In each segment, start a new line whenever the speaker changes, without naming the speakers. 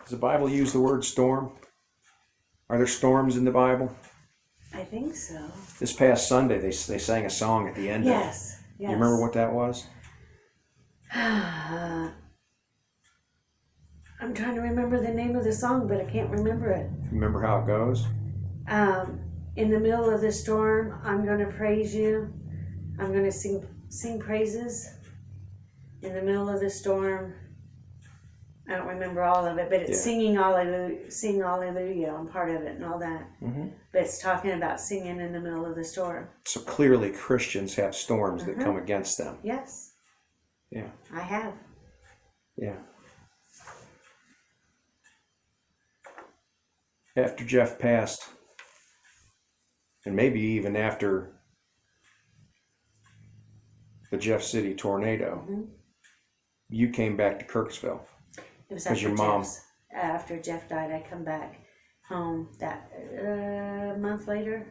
Does the Bible use the word storm? Are there storms in the Bible?
I think so.
This past Sunday, they sang a song at the end of it.
Yes.
You remember what that was?
I'm trying to remember the name of the song, but I can't remember it.
Remember how it goes?
In the middle of the storm, I'm going to praise you. I'm going to sing praises. In the middle of the storm, I don't remember all of it, but it's singing hallelujah, sing hallelujah on part of it and all that. Mm-hmm. But it's talking about singing in the middle of the storm.
So clearly Christians have storms that come against them.
Yes.
Yeah.
I have.
Yeah. After Jeff passed, and maybe even after the Jeff City tornado, you came back to Kirksville.
It was after your mom. After Jeff died, I come back home that month later.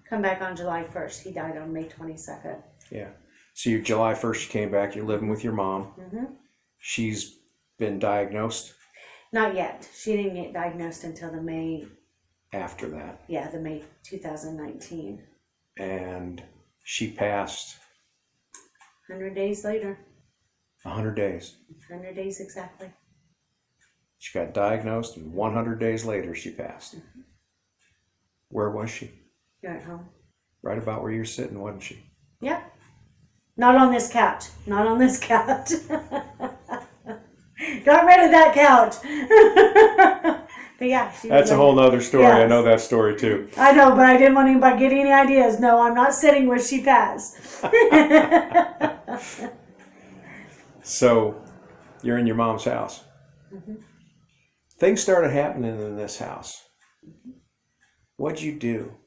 Come back on July 1st. He died on May 22nd.
Yeah. So you July 1st you came back. You're living with your mom. Mm-hmm. She's been diagnosed?
Not yet. She didn't get diagnosed until the May.
After that?
Yeah, the May 2019.
And she passed?
100 days later.
100 days?
100 days exactly.
She got diagnosed, and 100 days later she passed. Mm-hmm. Where was she?
You're at home.
Right about where you're sitting, wasn't she?
Yep. Not on this couch. Not on this couch. Got rid of that couch. But yeah,
that's a whole nother story. Yes. I know that story too.
I know, but I didn't want anybody to get any ideas. No, I'm not sitting where she passed.
So, you're in your mom's house. Mm-hmm. Things started happening in this house. What'd you do?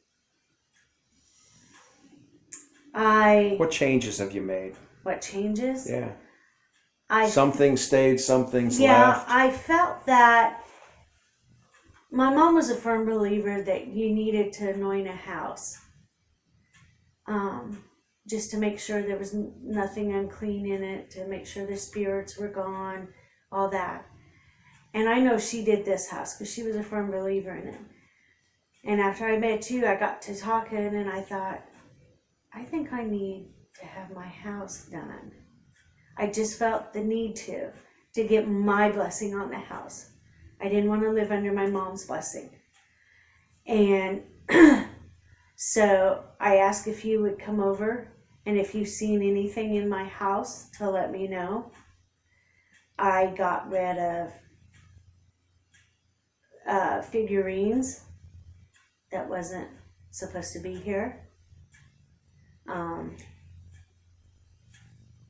What changes have you made?
What changes?
Yeah. Some things stayed, some things left.
Yeah, I felt that my mom was a firm believer that you needed to anoint a house. Just to make sure there was nothing unclean in it, to make sure the spirits were gone, all that. And I know she did this house because she was a firm believer in it. And after I met you, I got to talking and I thought, I think I need to have my house done. I just felt the need to get my blessing on the house. I didn't want to live under my mom's blessing. And so I asked if you would come over and if you've seen anything in my house to let me know. I got rid of figurines that wasn't supposed to be here.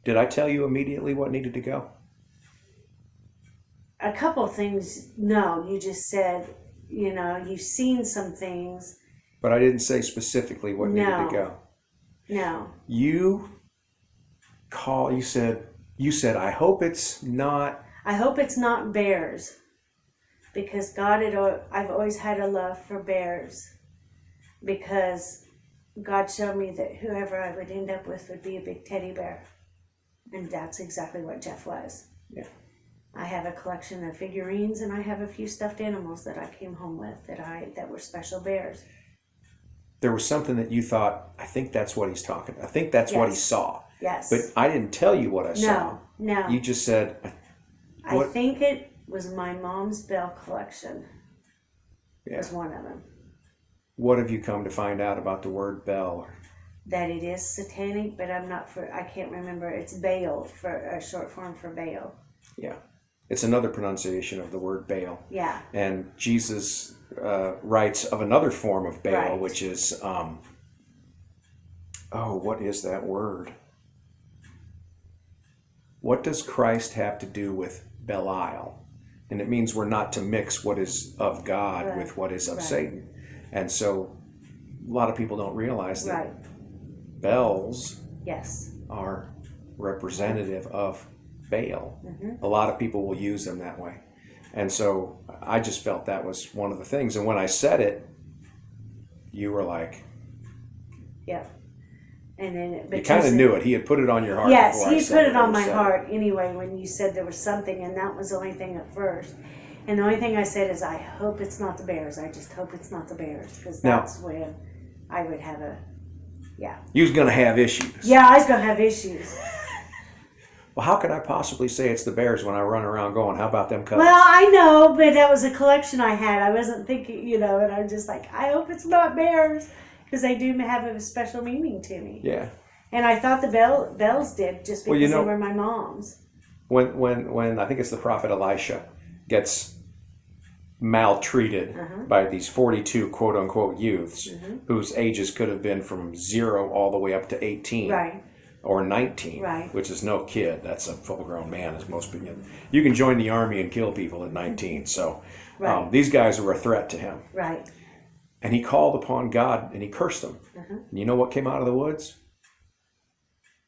Did I tell you immediately what needed to go?
A couple of things, no. You just said, you've seen some things.
But I didn't say specifically what needed to go.
No.
You said, I hope it's not
bears. Because I've always had a love for bears. Because God showed me that whoever I would end up with would be a big teddy bear. And that's exactly what Jeff was.
Yeah.
I have a collection of figurines and I have a few stuffed animals that I came home with that were special bears.
There was something that you thought, I think that's what he's talking about. I think that's what he saw.
Yes.
But I didn't tell you what I saw.
No.
You just said...
I think it was my mom's bell collection. Yeah. Was one of them.
What have you come to find out about the word bell?
That it is satanic, but I can't remember. It's Baal, for a short form for Baal.
Yeah. It's another pronunciation of the word Baal.
Yeah.
And Jesus writes of another form of Baal, which is, what is that word? What does Christ have to do with Belial? And it means we're not to mix what is of God with what is of Satan. And so a lot of people don't realize that bells are representative of Baal. Mm-hmm. A lot of people will use them that way. And so I just felt that was one of the things. And when I said it, you were like...
Yeah. And then
you kind of knew it. He had put it on your heart.
Yes, he put it on my heart anyway when you said there was something, and that was the only thing at first. And the only thing I said is, I hope it's not the Bears. I just hope it's not the Bears, because
Now-
that's when I would have a, yeah.
You was going to have issues.
Yeah, I was going to have issues.
Well, how can I possibly say it's the Bears when I run around going, how about them Cubs?
Well, I know, but that was a collection I had. I wasn't thinking, and I'm just like, I hope it's not Bears, because they do have a special meaning to me.
Yeah.
And I thought the Bells did, just because they were my mom's.
When I think it's the prophet Elisha gets maltreated by these 42 quote unquote youths whose ages could have been from 0 all the way up to 18 or 19, which is no kid. That's a full grown man, as most people. You can join the army and kill people at 19. So these guys were a threat to him.
Right.
And he called upon God and he cursed them. And you know what came out of the woods?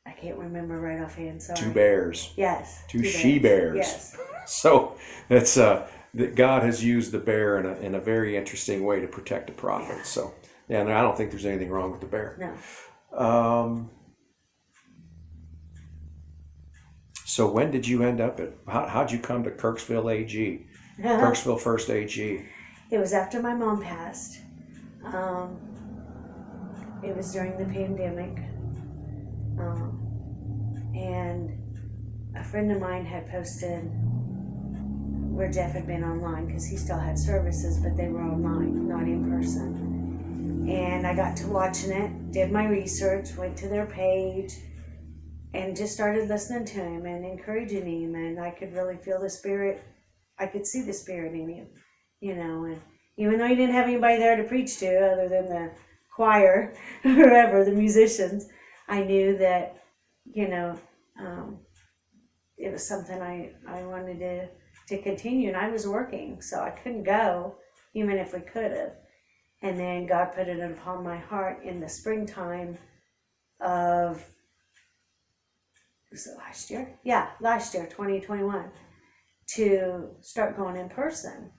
I can't remember right offhand. Sorry.
2 bears.
Yes.
2 she-bears.
Yes.
So that's that God has used the bear in a very interesting way to protect the prophet.
Yeah.
So yeah, no, I don't think there's anything wrong with the bear.
No.
So when did you end up at? How'd you come to Kirksville AG? Kirksville First AG.
It was after my mom passed. It was during the pandemic. And a friend of mine had posted where Jeff had been online, because he still had services, but they were online, not in person. And I got to watching it, did my research, went to their page, and just started listening to him and encouraging him. And I could really feel the Spirit. I could see the Spirit in him, and even though he didn't have anybody there to preach to other than the choir, or whoever, the musicians, I knew that, it was something I wanted to continue. And I was working, so I couldn't go, even if we could have. And then God put it upon my heart in the springtime of, was it last year? Yeah, last year, 2021, to start going in person.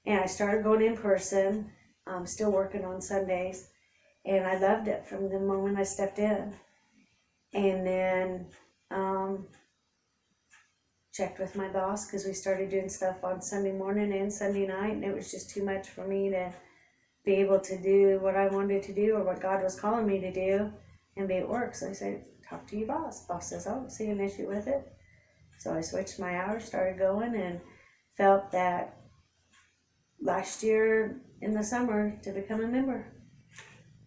And I started going in person. I'm still working on Sundays. And I loved it from the moment I stepped in. And then checked with my boss, because we started doing stuff on Sunday morning and Sunday night. And it was just too much for me to be able to do what I wanted to do, or what God was calling me to do, and be at work. So I said, talk to your boss. Boss says, I don't see an issue with it. So I switched my hours, started going, and felt that last year in the summer to become a member.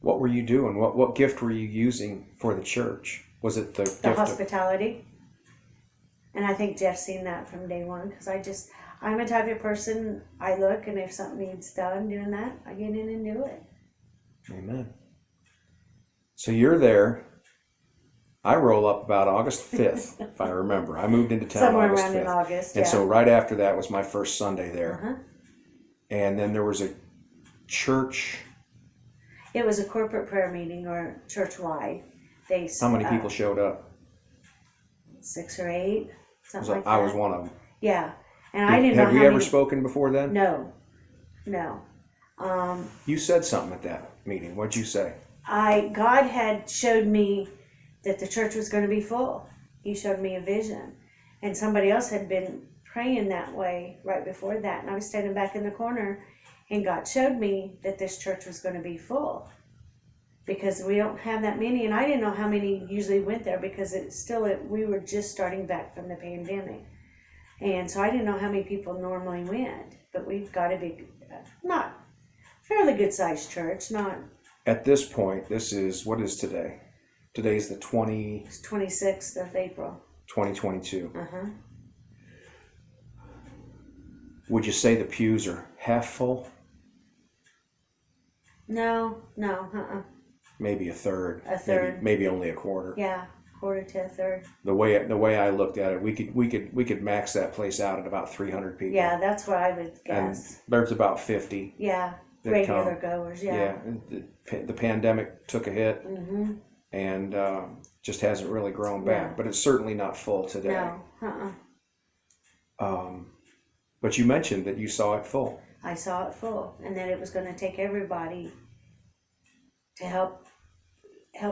What were you doing? What gift were you using for the church? Was it the gift
hospitality? And I think Jeff's seen that from day one, because I'm a type of person, I look, and if something needs done doing that, I get in and do it.
Amen. So you're there. I roll up about August 5th, if I remember. I moved into town
Somewhere
August
around
5th.
in August,
And so right after that was my first Sunday there. And then there was a church.
It was a corporate prayer meeting, or church-wide.
How many people showed up?
6 or 8, something like that.
I was one of them.
Yeah. And I didn't know
Had we ever spoken before then?
No.
You said something at that meeting. What'd you say?
God had showed me that the church was going to be full. He showed me a vision. And somebody else had been praying that way right before that. And I was standing back in the corner, and God showed me that this church was going to be full, because we don't have that many. And I didn't know how many usually went there, because we were just starting back from the pandemic. And so I didn't know how many people normally went. But we've got a big, not fairly good sized church, not.
At this point, what is today? Today's the
26th of April.
2022. Would you say the pews are half full?
No.
Maybe a third.
A third.
Maybe only a quarter.
Yeah, quarter to a third.
The way I looked at it, we could max that place out at about 300 people.
Yeah, that's what I would guess.
And there's about 50.
Yeah, regular goers. Yeah.
The pandemic took a hit, and just hasn't really grown back. But it's certainly not full today.
No.
But you mentioned that you saw it full.
I saw it full, and that it was going to take everybody to help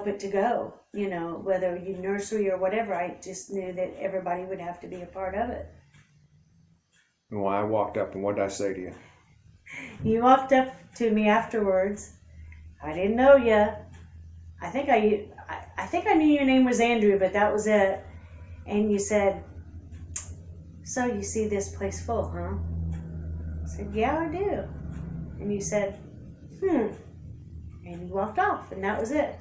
it to go. Whether you nursery or whatever, I just knew that everybody would have to be a part of it.
And when I walked up, and what did I say to you?
You walked up to me afterwards. I didn't know you. I think I knew your name was Andrew, but that was it. And you said, "So you see this place full, huh?" I said, "Yeah, I do." And you said, "Hmm." And you walked off, and that was it.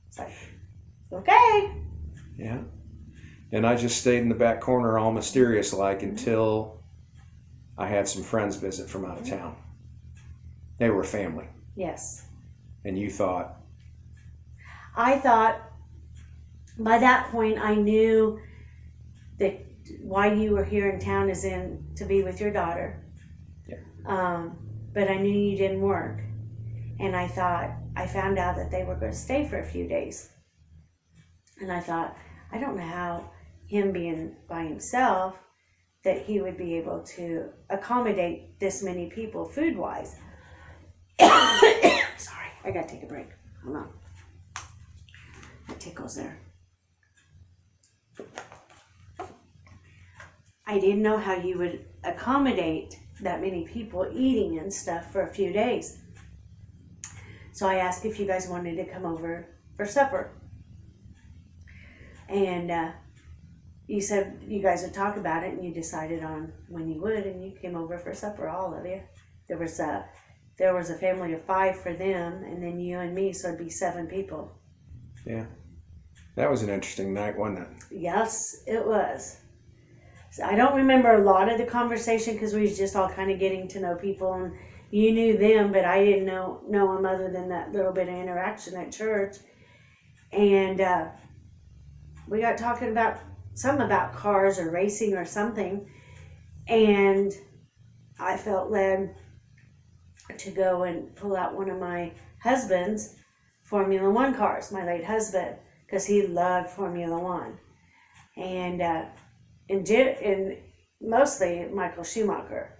It's like, okay.
Yeah. And I just stayed in the back corner, all mysterious like, until I had some friends visit from out of town. They were family.
Yes.
And you thought?
I thought by that point I knew that why you were here in town is to be with your daughter.
Yeah.
But I knew you didn't work. And I found out that they were going to stay for a few days. And I thought, I don't know how him being by himself that he would be able to accommodate this many people food-wise. Sorry, I gotta take a break. Hold on. It tickles there. I didn't know how you would accommodate that many people eating and stuff for a few days. So I asked if you guys wanted to come over for supper. And you said you guys would talk about it, and you decided on when you would, and you came over for supper, all of you. There was a family of 5 for them, and then you and me, so it'd be 7 people.
Yeah. That was an interesting night, wasn't it?
Yes, it was. So I don't remember a lot of the conversation because we was just all kind of getting to know people, and you knew them, but I didn't know them other than that little bit of interaction at church. And we got talking about something about cars or racing or something, and I felt led to go and pull out one of my husband's Formula One cars, my late husband, because he loved Formula One, and mostly Michael Schumacher,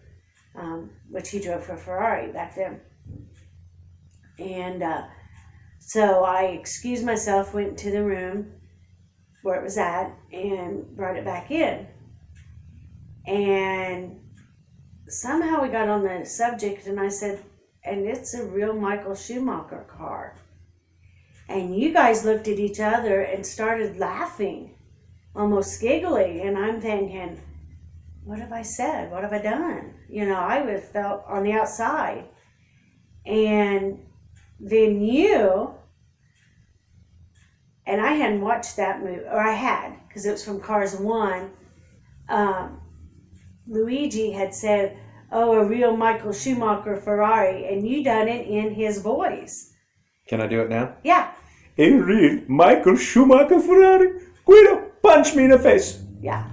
which he drove for Ferrari back then. And so I excused myself, went to the room where it was at, and brought it back in. And somehow we got on the subject, and I said, and it's a real Michael Schumacher car. And you guys looked at each other and started laughing, almost giggly. And I'm thinking, what have I said? What have I done? You know, I would have felt on the outside. And then and I hadn't watched that movie, or I had, because it was from Cars 1. Luigi had said, "Oh, a real Michael Schumacher Ferrari," and you done it in his voice.
Can I do it now?
Yeah.
A real Michael Schumacher Ferrari. Guido, punch me in the face.
Yeah.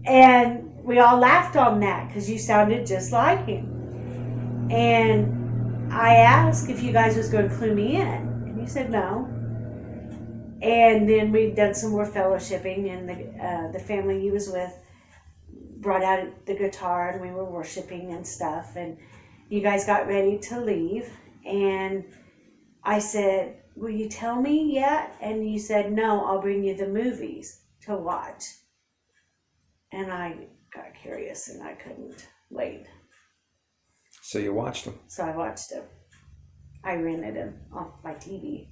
And we all laughed on that because you sounded just like him. And I asked if you guys was going to clue me in, and you said no. And then we'd done some more fellowshipping, and the family you was with brought out the guitar, and we were worshiping and stuff, and you guys got ready to leave, and I said, "Will you tell me yet?" And you said, "No, I'll bring you the movies to watch." And I got curious, and I couldn't wait.
So you watched them.
So I watched them. I rented them off my TV.